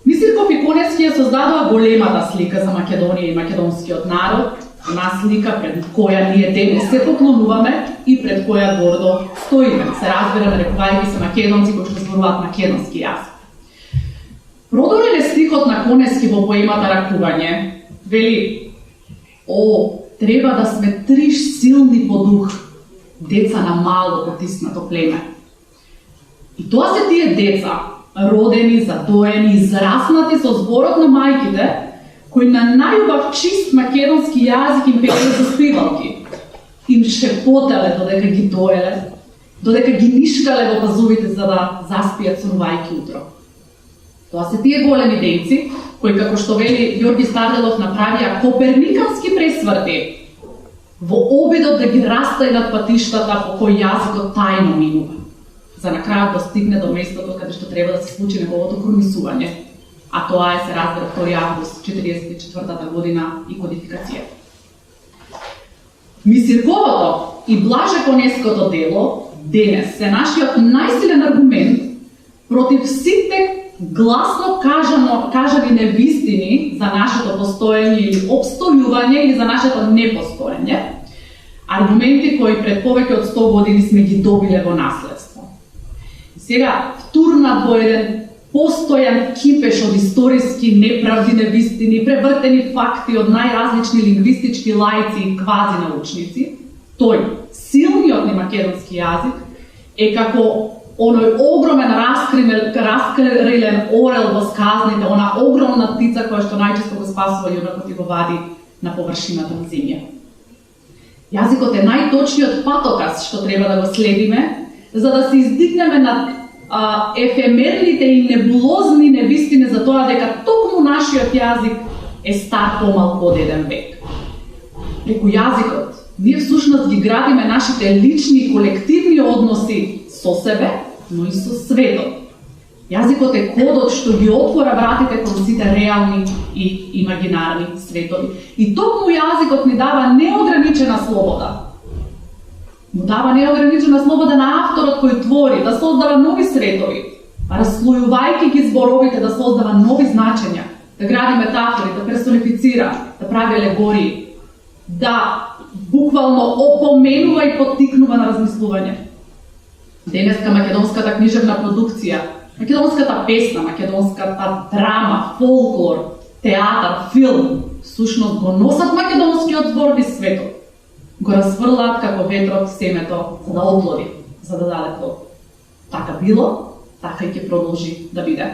Мисирков и Коневски ја создадоа големата слика за Македонија и македонскиот народ, една слика пред која ние денес се поклонуваме и пред која гордо стоиме, се разбира нарекувајќи се македонци кои што зборуваат македонски јазик. Продолен е стихот на Коневски во поемата Ракување, вели: "О, треба да сме три силни по дух, деца на мало потиснато племе." И тоа се тие деца, родени, задоени, израснати со зборот на мајките, кои на најубав чист македонски јазик им пееле заспивалки, им шепотеле додека ги доеле, додека ги нишкале во пазувите за да заспијат сонувајќи утро. Тоа се тие големи дејци, кои, како што вели Ѓорги Старделов, направија коперникански пресврти во обидот да ги растајнат патиштата по кои јазикот тајно минува, за на крајот да стигне до местото каде што треба да се случи неговото кронисување, а тоа е, се разбира, 2 август 1944 година и кодификацијата. Мисирковото и Блаже Коневското дело денес се нашиот најсилен аргумент против сите гласно кажани невистини за нашето постоење или обстојување или за нашето непостоење, аргументи кои пред повеќе од 100 години сме ги добиле во наследство. И сега втурнат во еден постојан кипеш од историски неправди, невистини, превртени факти од најразлични лингвистички лаици и квази научници, тој, силниот ни македонски јазик, е како оној огромен раскрилен орел во сказните, она огромна птица која што најчесто го спасува јунакот и го вади на површината на земја. Јазикот е најточниот патоказ што треба да го следиме, за да се издигнеме над ефемерните и небулозни невистини за тоа дека токму нашиот јазик е стар помалку од 1 век. Преку јазикот, ние всушност ги градиме нашите лични и колективни односи со себе, но и со светот. Јазикот е кодот што ги отвора вратите кон сите реални и имагинарни светови. И токму јазикот ни дава неограничена слобода. Му дава неограничена слобода на авторот кој твори, да создава нови светови, разслојувајќи ги зборовите да создава нови значења, да гради метафори, да персонифицира, да прави алегории, да буквално опоменува и поттикнува на размислување. Денеска македонската книжевна продукција, македонската песна, македонската драма, фолклор, театар, филм, всушност го носат македонскиот збор низ светот. Го расфрлаат како ветрот семето за да оплоди, за да даде плод. Така било, така и ќе продолжи да биде.